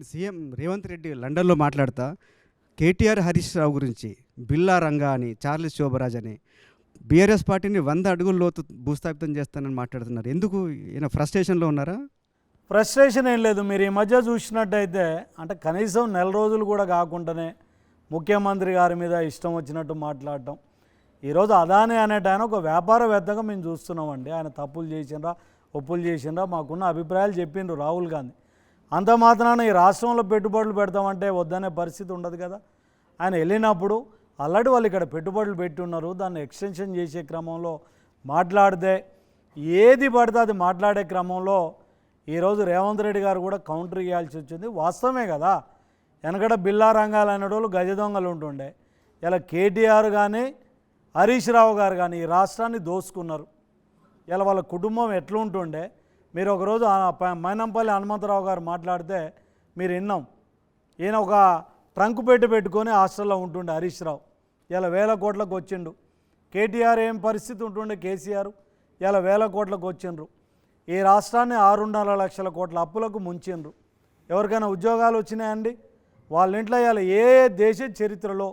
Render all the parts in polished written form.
నిన్న సీఎం రేవంత్ రెడ్డి లండన్లో మాట్లాడుతా కేటీఆర్ హరీష్ రావు గురించి బిల్లా రంగా అని చార్లెస్ శోభరాజ్ అని బీఆర్ఎస్ పార్టీని 100 అడుగుల లోతు భూస్థాపితం చేస్తానని మాట్లాడుతున్నారు. ఎందుకు ఈయన ఫ్రస్ట్రేషన్లో ఉన్నారా? ఫ్రస్ట్రేషన్ ఏం లేదు. మీరు ఈ మధ్య చూసినట్టయితే అంటే కనీసం నెల రోజులు కూడా కాకుండానే ముఖ్యమంత్రి గారి మీద ఇష్టం వచ్చినట్టు మాట్లాడటం. ఈరోజు అదానీ అనేట ఆయన ఒక వ్యాపారవేత్తగా మేము చూస్తున్నామండి. ఆయన తప్పులు చేసిండ్రా ఒప్పులు చేసిండ్రా మాకున్న అభిప్రాయాలు చెప్పిండ్రు రాహుల్ గాంధీ. అంత మాత్రాన ఈ రాష్ట్రంలో పెట్టుబడులు పెడతామంటే వద్దనే పరిస్థితి ఉండదు కదా. ఆయన వెళ్ళినప్పుడు ఆల్రెడీ వాళ్ళు ఇక్కడ పెట్టుబడులు పెట్టి ఉన్నారు. దాన్ని ఎక్స్టెన్షన్ చేసే క్రమంలో మాట్లాడితే ఏది పడితే అది మాట్లాడే క్రమంలో ఈరోజు రేవంత్ రెడ్డి గారు కూడా కౌంటర్ ఇవ్వాల్సి వచ్చింది. వాస్తవమే కదా, వెనకడ బిల్లా రంగాలు అనేటోళ్ళు గజ దొంగలు ఉంటుండే. ఇలా కేటీఆర్ కానీ హరీష్ రావు గారు కానీ ఈ రాష్ట్రాన్ని దోసుకున్నారు. ఇలా వాళ్ళ కుటుంబం ఎట్లుంటుండే మీరు ఒకరోజు మైనంపల్లి హనుమంతరావు గారు మాట్లాడితే మీరు విన్నాం. ఈయన ఒక ట్రంక్ పెట్టుకొని హాస్టల్లో ఉంటుండే హరీష్ రావు. ఇలా 1000 కోట్లకు వచ్చిండు. కేటీఆర్ ఏం పరిస్థితి ఉంటుండే కేసీఆర్, ఇలా 1000 కోట్లకు వచ్చిండ్రు. ఈ రాష్ట్రాన్ని 6.5 లక్షల కోట్ల అప్పులకు ముంచిండ్రు. ఎవరికైనా ఉద్యోగాలు వచ్చినాయండి? వాళ్ళ ఇంట్లో ఇలా ఏ దేశ చరిత్రలో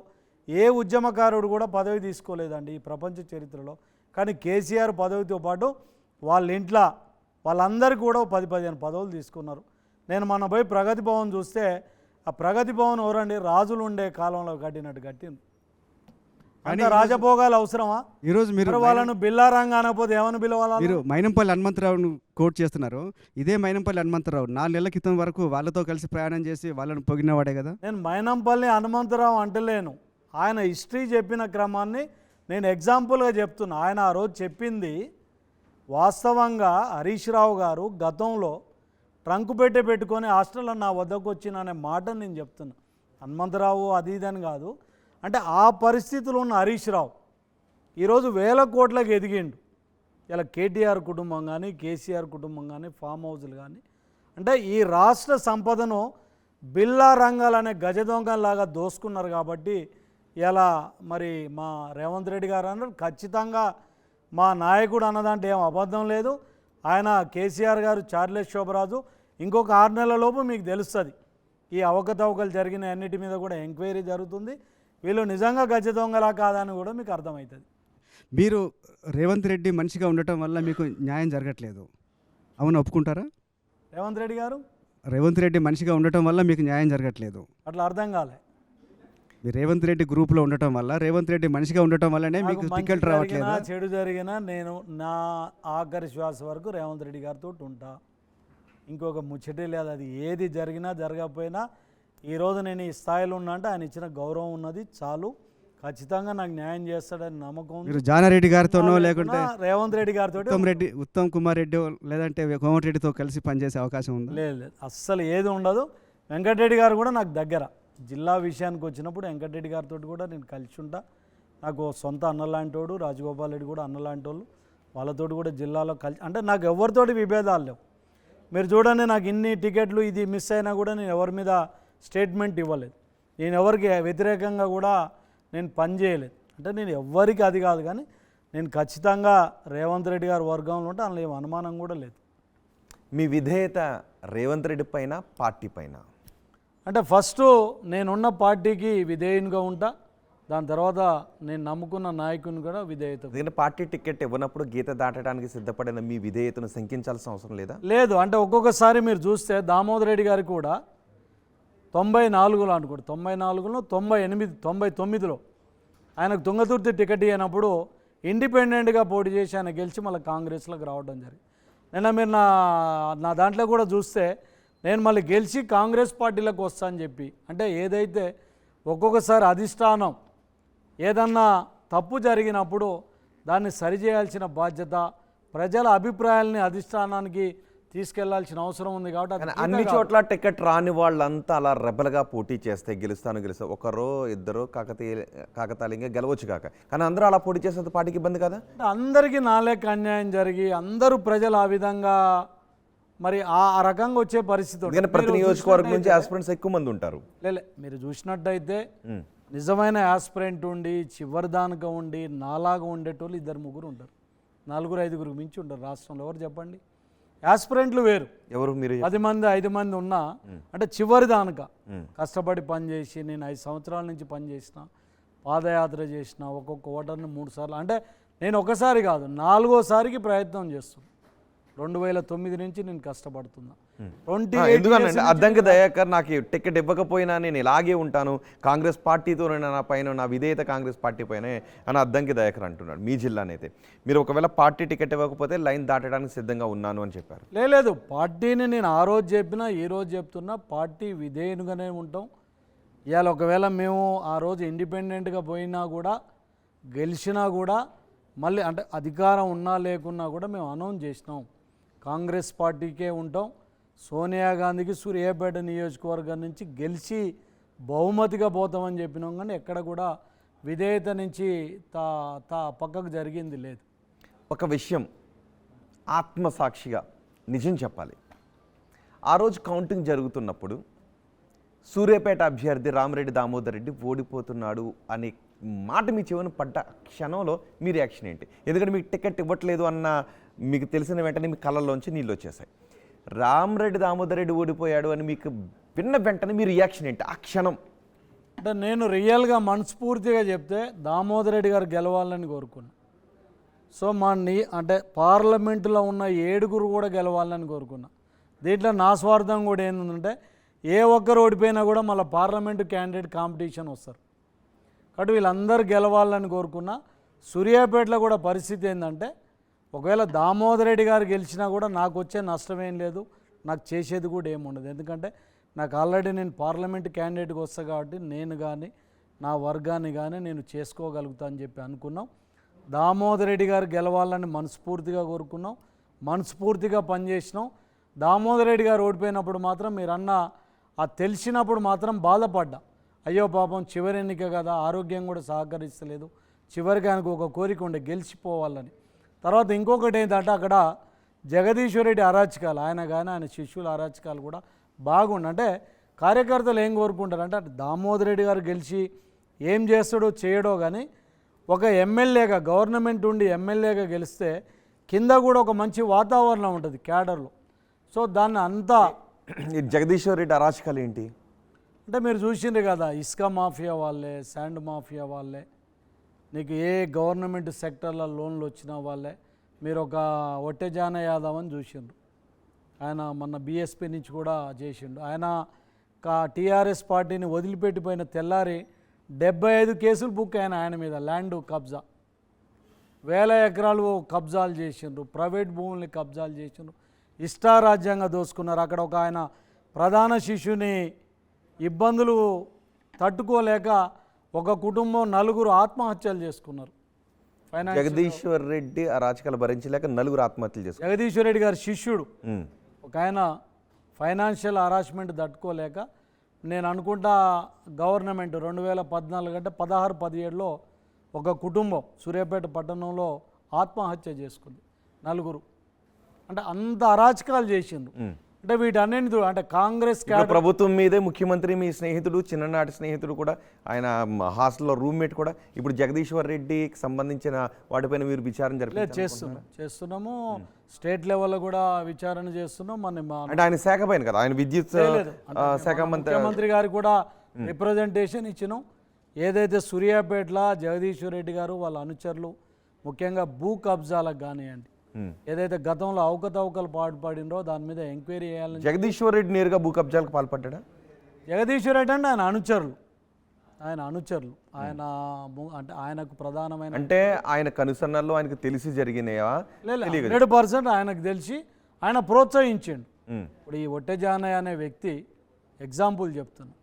ఏ ఉద్యమకారుడు కూడా పదవి తీసుకోలేదండి ఈ ప్రపంచ చరిత్రలో. కానీ కేసీఆర్ పదవితో పాటు వాళ్ళ ఇంట్లో వాళ్ళందరికీ కూడా 10-15 పదవులు తీసుకున్నారు. నేను మొన్న పోయి ప్రగతి భవన్ చూస్తే ఆ ప్రగతి భవన్ ఎవరండి? రాజులు ఉండే కాలంలో కట్టినట్టు కట్టింది. అంటే రాజభోగాలు అవసరమా? ఈరోజు మీరు వాళ్ళను బిల్లారంగా అనకపోతే ఏమని పిలవాలా? మీరు మైనంపల్లి హనుమంతరావును కోట్ చేస్తున్నారు. ఇదే మైనంపల్లి హనుమంతరావు 4 నెలల క్రితం వరకు వాళ్ళతో కలిసి ప్రయాణం చేసి వాళ్ళని పొగినవాడే కదా. నేను మైనంపల్లి హనుమంతరావు అంటలేను. ఆయన హిస్టరీ చెప్పిన క్రమాన్ని నేను ఎగ్జాంపుల్గా చెప్తున్నా. ఆయన ఆ రోజు చెప్పింది వాస్తవంగా హరీష్ రావు గారు గతంలో ట్రంక్ పెట్టుకొని హాస్టల్లో నా వద్దకు వచ్చిన అనే మాట నేను చెప్తున్నా. హనుమంతరావు అది ఇదని కాదు. అంటే ఆ పరిస్థితులు ఉన్న హరీష్ రావు ఈరోజు 1000 కోట్లకు ఎదిగిండు. ఇలా కేటీఆర్ కుటుంబం కానీ కేసీఆర్ కుటుంబం కానీ ఫామ్ హౌజులు కానీ అంటే ఈ రాష్ట్ర సంపదను బిల్లా రంగాలనే గజ దొంగలాగా దోసుకున్నారు. కాబట్టి ఇలా మరి మా రేవంత్ రెడ్డి గారు అన్నారు ఖచ్చితంగా మా నాయకుడు అన్నదాంట్లో ఏం అబద్ధం లేదు. ఆయన కేసీఆర్ గారు చార్లెస్ శోభరాజు ఇంకొక 6 నెలల లోపు మీకు తెలుస్తుంది ఈ అవకతవకలు జరిగిన అన్నిటి మీద కూడా ఎంక్వైరీ జరుగుతుంది. వీళ్ళు నిజంగా గజ దొంగలా కాదని కూడా మీకు అర్థమవుతుంది. మీరు రేవంత్ రెడ్డి మనిషిగా ఉండటం వల్ల మీకు న్యాయం జరగట్లేదు, అవును ఒప్పుకుంటారా? రేవంత్ రెడ్డి మనిషిగా ఉండటం వల్ల మీకు న్యాయం జరగట్లేదు, అట్లా అర్థం కాలే. మీరు రేవంత్ రెడ్డి గ్రూప్లో ఉండటం వల్ల రేవంత్ రెడ్డి మనిషిగా ఉండటం వల్లనే మీకు టికెట్ రావట్లేదు. చెడు జరిగినా నేను నా ఆఖరి శ్వాస వరకు రేవంత్ రెడ్డి గారితో ఉంటా. ఇంకొక ముచ్చటే లేదు. అది ఏది జరిగినా జరగకపోయినా ఈరోజు నేను ఈ స్థాయిలో ఉన్నా అంటే ఆయన ఇచ్చిన గౌరవం ఉన్నది చాలు. ఖచ్చితంగా నాకు న్యాయం చేస్తాడని నమ్మకం. మీరు జానారెడ్డి గారితోనో లేకుంటే రేవంత్ రెడ్డి గారితో ఉత్తమ్ కుమార్ రెడ్డి లేదంటే కోమటిరెడ్డితో కలిసి పనిచేసే అవకాశం ఉంది? లేదు, అస్సలు ఏది ఉండదు. వెంకటరెడ్డి గారు కూడా నాకు దగ్గర. జిల్లా విషయానికి వచ్చినప్పుడు వెంకటరెడ్డి గారితో కూడా నేను కలిసి ఉంటా. నాకు సొంత అన్నలాంటి వాడు, రాజగోపాల్ రెడ్డి కూడా అన్నలాంటి వాళ్ళు. వాళ్ళతోటి కూడా జిల్లాలో కలిసి అంటే నాకు ఎవరితోటి విభేదాలు లేవు. మీరు చూడండి, నాకు ఇన్ని టికెట్లు ఇది మిస్ అయినా కూడా నేను ఎవరి మీద స్టేట్మెంట్ ఇవ్వలేదు. నేను ఎవరికి వ్యతిరేకంగా కూడా నేను పనిచేయలేదు. అంటే నేను ఎవ్వరికి అది కాదు, కానీ నేను ఖచ్చితంగా రేవంత్ రెడ్డి గారి వర్గంలో ఉంటే అందులో ఏం అనుమానం కూడా లేదు. మీ విధేయత రేవంత్ రెడ్డి పైన పార్టీ పైన? అంటే ఫస్ట్ నేనున్న పార్టీకి విధేయునిగా ఉంటా. దాని తర్వాత నేను నమ్ముకున్న నాయకుని కూడా విధేయత. ఎందుకంటే పార్టీ టికెట్ ఇవ్వనప్పుడు గీత దాటడానికి సిద్ధపడిన మీ విధేయతను శంకించాల్సిన అవసరం లేదా? లేదు. అంటే ఒక్కొక్కసారి మీరు చూస్తే దామోదర్ రెడ్డి గారికి కూడా 94లో అనుకోండి, 94లో 98, 99లో ఆయనకు తుంగతుర్తి టికెట్ ఇవ్వనప్పుడు ఇండిపెండెంట్గా పోటీ చేసి ఆయన గెలిచి మళ్ళీ కాంగ్రెస్లోకి రావడం జరిగింది. నిన్న మీరు నా దాంట్లో కూడా చూస్తే నేను మళ్ళీ గెలిచి కాంగ్రెస్ పార్టీలోకి వస్తా అని చెప్పి, అంటే ఏదైతే ఒక్కొక్కసారి అధిష్టానం ఏదన్నా తప్పు జరిగినప్పుడు దాన్ని సరిచేయాల్సిన బాధ్యత, ప్రజల అభిప్రాయాలని అధిష్టానానికి తీసుకెళ్లాల్సిన అవసరం ఉంది. కాబట్టి అన్ని చోట్ల టికెట్ రాని వాళ్ళంతా అలా రెబల్గా పోటీ చేస్తే గెలుస్తా ఒకరో ఇద్దరు కాకతాళీయంగా గెలవచ్చు కానీ అందరూ అలా పోటీ చేస్తే పార్టీకి ఇబ్బంది కదా. అందరికీ నాలేక అన్యాయం జరిగి అందరూ ప్రజలు ఆ విధంగా మరి ఆ రకంగా వచ్చే పరిస్థితి. ప్రతి నియోజకవర్గం నుంచి ఆస్పిరెంట్స్ ఎక్కువ మంది ఉంటారు. మీరు చూసినట్టయితే నిజమైన ఆస్పిరెంట్ ఉండి చివరి దానిగా ఉండి నాలాగా ఉండేటోళ్ళు 2-3 ఉంటారు. 4-5 మించి ఉంటారు రాష్ట్రంలో. ఎవరు చెప్పండి? యాస్పిరెంట్లు వేరు, ఎవరు మీరు 10 మంది 5 మంది ఉన్నా అంటే చివరి దానిక కష్టపడి పనిచేసి నేను 5 సంవత్సరాల నుంచి పనిచేసిన, పాదయాత్ర చేసిన, ఒక్కొక్క ఓటర్ని 3 సార్లు, అంటే నేను ఒకసారి కాదు 4వసారికి ప్రయత్నం చేస్తున్నాను. 2009 నుంచి నేను కష్టపడుతున్నా. ఎందుకనంటే అద్దంకి దయాకర్ నాకు టికెట్ ఇవ్వకపోయినా నేను ఇలాగే ఉంటాను, కాంగ్రెస్ పార్టీతో నా పైన నా విధేయత కాంగ్రెస్ పార్టీ పైనే అని అద్దంకి దయాకర్ అంటున్నాడు. మీ జిల్లానైతే మీరు ఒకవేళ పార్టీ టికెట్ ఇవ్వకపోతే లైన్ దాటడానికి సిద్ధంగా ఉన్నాను అని చెప్పారు. లేదు, పార్టీని నేను ఆ రోజు చెప్పినా ఈ రోజు చెప్తున్నా, పార్టీ విధేయునిగానే ఉంటాం. ఇవాళ ఒకవేళ మేము ఆ రోజు ఇండిపెండెంట్గా పోయినా కూడా గెలిచినా కూడా మళ్ళీ అంటే అధికారం ఉన్నా లేకున్నా కూడా మేము అనౌన్స్ చేసినాం కాంగ్రెస్ పార్టీకే ఉంటాం. సోనియా గాంధీకి సూర్యాపేట నియోజకవర్గం నుంచి గెలిచి బహుమతిగా పోతామని చెప్పినాం, కానీ ఎక్కడ కూడా విధేయత నుంచి పక్కకు జరిగింది లేదు. ఒక విషయం ఆత్మసాక్షిగా నిజం చెప్పాలి, ఆ రోజు కౌంటింగ్ జరుగుతున్నప్పుడు సూర్యాపేట అభ్యర్థి రామిరెడ్డి దామోదర్ రెడ్డి ఓడిపోతున్నాడు అనే మాట మీ చెవిన పడ్డ క్షణంలో మీ రియాక్షన్ ఏంటి? ఎందుకంటే మీకు టికెట్ ఇవ్వట్లేదు అన్న మీకు తెలిసిన వెంటనే మీ కళ్ళల్లోంచి నీళ్ళు వచ్చేసాయి. రామిరెడ్డి దామోదర్ రెడ్డి ఓడిపోయాడు అని మీకు విన్న వెంటనే మీ రియాక్షన్ ఏంటి ఆ క్షణం? అంటే నేను రియల్గా మనస్ఫూర్తిగా చెప్తే దామోదర్ రెడ్డి గారు గెలవాలని కోరుకున్నాను. సో అంటే పార్లమెంటులో ఉన్న 7గురు కూడా గెలవాలని కోరుకున్నా. దీంట్లో నా స్వార్థం కూడా ఏంటంటే ఏ ఒక్కరు ఓడిపోయినా కూడా మళ్ళీ పార్లమెంటు క్యాండిడేట్ కాంపిటీషన్ వస్తారు కాబట్టి వీళ్ళందరూ గెలవాలని కోరుకున్నా. సూర్యాపేటలో కూడా పరిస్థితి ఏంటంటే ఒకవేళ దామోదర్ రెడ్డి గారు గెలిచినా కూడా నాకు వచ్చే నష్టమేం లేదు, నాకు చేసేది కూడా ఏముండదు. ఎందుకంటే నాకు ఆల్రెడీ నేను పార్లమెంట్ క్యాండిడేట్కి వస్తా కాబట్టి నేను కానీ నా వర్గాన్ని కానీ నేను చేసుకోగలుగుతా అని చెప్పి అనుకున్నాం. దామోదర్ రెడ్డి గారు గెలవాలని మనస్ఫూర్తిగా కోరుకున్నాం, మనస్ఫూర్తిగా పనిచేసినాం. దామోదర్ రెడ్డి గారు ఓడిపోయినప్పుడు మాత్రం మీరన్న ఆ తెలిసినప్పుడు మాత్రం బాధపడ్డా. అయ్యో పాపం చివరి ఎన్నిక కదా, ఆరోగ్యం కూడా సహకరిస్తలేదు, చివరికి ఆయనకు ఒక కోరిక ఉండే గెలిచిపోవాలని. తర్వాత ఇంకొకటి ఏంటంటే అక్కడ జగదీశ్వర్ రెడ్డి అరాచకాలు, ఆయన కానీ ఆయన శిష్యుల అరాచకాలు కూడా బాగుండు. అంటే కార్యకర్తలు ఏం కోరుకుంటారు అంటే దామోదర్ రెడ్డి గారు గెలిచి ఏం చేస్తాడో చేయడో కానీ ఒక ఎమ్మెల్యేగా గవర్నమెంట్ ఉండి ఎమ్మెల్యేగా గెలిస్తే కింద కూడా ఒక మంచి వాతావరణం ఉంటుంది క్యాడర్లో. సో దాన్ని అంతా జగదీశ్వర్ రెడ్డి అరాచకాలు ఏంటి అంటే మీరు చూసిండ్రు కదా, ఇసుక మాఫియా వాళ్ళే, శాండ్ మాఫియా వాళ్ళే, నీకు ఏ గవర్నమెంట్ సెక్టర్లో లోన్లు వచ్చిన వాళ్ళే. మీరు ఒక ఒట్టెజాన యాదవ్ అని చూసిండ్రు, ఆయన మొన్న బీఎస్పీ నుంచి కూడా చేసిండు. ఆయన టీఆర్ఎస్ పార్టీని వదిలిపెట్టిపోయిన తెల్లారి 75 కేసులు బుక్ అయిన ఆయన మీద, ల్యాండ్ కబ్జా, 1000 ఎకరాలు కబ్జాలు చేసిండ్రు, ప్రైవేట్ భూముల్ని కబ్జాలు చేసిండ్రు, ఇష్టారాజ్యంగా దోసుకున్నారు. అక్కడ ఒక ఆయన ప్రధాన శిష్యుని ఇబ్బందులు తట్టుకోలేక ఒక కుటుంబం 4 ఆత్మహత్యలు చేసుకున్నారు. జగదీశ్వర్ రెడ్డి అరాచకాలు భరించలేక 4 ఆత్మహత్యలు చేసుకున్నారు. జగదీశ్వర్ రెడ్డి గారి శిష్యుడు ఒక ఆయన ఫైనాన్షియల్ హరాస్మెంట్ తట్టుకోలేక, నేను అనుకుంటా గవర్నమెంట్ 2014 అంటే 16-17లో ఒక కుటుంబం సూర్యాపేట పట్టణంలో ఆత్మహత్య చేసుకుంది 4. అంటే అంత అరాచకాలు చేసిండ్రు. అంటే వీటన్నింటి అంటే కాంగ్రెస్ ప్రభుత్వం మీదే ముఖ్యమంత్రి మీ స్నేహితుడు, చిన్ననాటి స్నేహితుడు కూడా, ఆయన హాస్టల్లో రూమ్మేట్ కూడా, ఇప్పుడు జగదీశ్వర్ రెడ్డికి సంబంధించిన వాటిపైన మీరు విచారణ చేస్తున్నాము. స్టేట్ లెవెల్లో కూడా విచారణ చేస్తున్నాం. అంటే ఆయన శాఖ పైన కదా, ఆయన విద్యుత్ శాఖ ముఖ్యమంత్రి గారికి కూడా రిప్రజెంటేషన్ ఇచ్చినాం. ఏదైతే సూర్యాపేటలో జగదీశ్వర్ రెడ్డి గారు వాళ్ళ అనుచరులు ముఖ్యంగా భూ కబ్జాలకు కానివ్వండి, ఏదైతే గతంలో అవకతవకలు పాల్పడినో దాని మీద ఎంక్వైరీ చేయాలని. జగదీశ్వర్ రెడ్డి నేరుగా భూ కబ్జాలకు పాల్పడ్డా? జగదీశ్వర్ రెడ్డి అంటే ఆయన అనుచరులు ఆయన అంటే ఆయనకు ప్రధానమైన, అంటే ఆయన కనుసన్నల్లో ఆయనకు తెలిసి జరిగినాయా? 100% ఆయనకు తెలిసి ఆయన ప్రోత్సహించిండు. ఇప్పుడు ఈ ఒట్టెజానయ్య అనే వ్యక్తి ఎగ్జాంపుల్ చెప్తున్నా,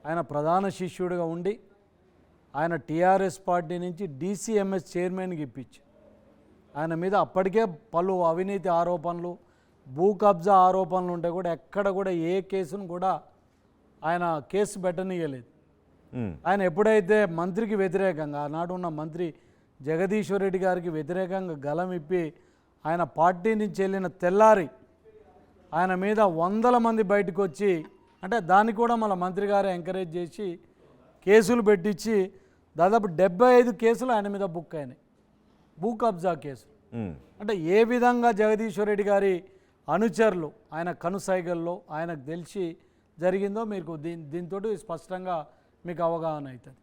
ఆయన ప్రధాన శిష్యుడిగా ఉండి ఆయన టీఆర్ఎస్ పార్టీ నుంచి డీసీఎంఎస్ చైర్మన్కి ఇప్పించి ఆయన మీద అప్పటికే పలు అవినీతి ఆరోపణలు, భూ కబ్జా ఆరోపణలు ఉంటే కూడా ఎక్కడ కూడా ఏ కేసును కూడా ఆయన కేసు పెట్టనీయలేదు. ఆయన ఎప్పుడైతే మంత్రికి వ్యతిరేకంగా, ఆనాడు ఉన్న మంత్రి జగదీశ్వర్ రెడ్డి గారికి వ్యతిరేకంగా గలం ఇప్పి ఆయన పార్టీ నుంచి వెళ్ళిన తెల్లారి ఆయన మీద 100 మంది బయటకు వచ్చి, అంటే దానికి కూడా మళ్ళీ మంత్రి గారే ఎంకరేజ్ చేసి కేసులు పెట్టించి దాదాపు 75 కేసులు ఆయన మీద బుక్ అయినాయి, భూ కబ్జా కేసు. అంటే ఏ విధంగా జగదీశ్వర్ రెడ్డి గారి అనుచరులు ఆయన కనుసైగల్లో ఆయనకు తెలిసి జరిగిందో మీకు దీంతో స్పష్టంగా మీకు అవగాహన అవుతుంది.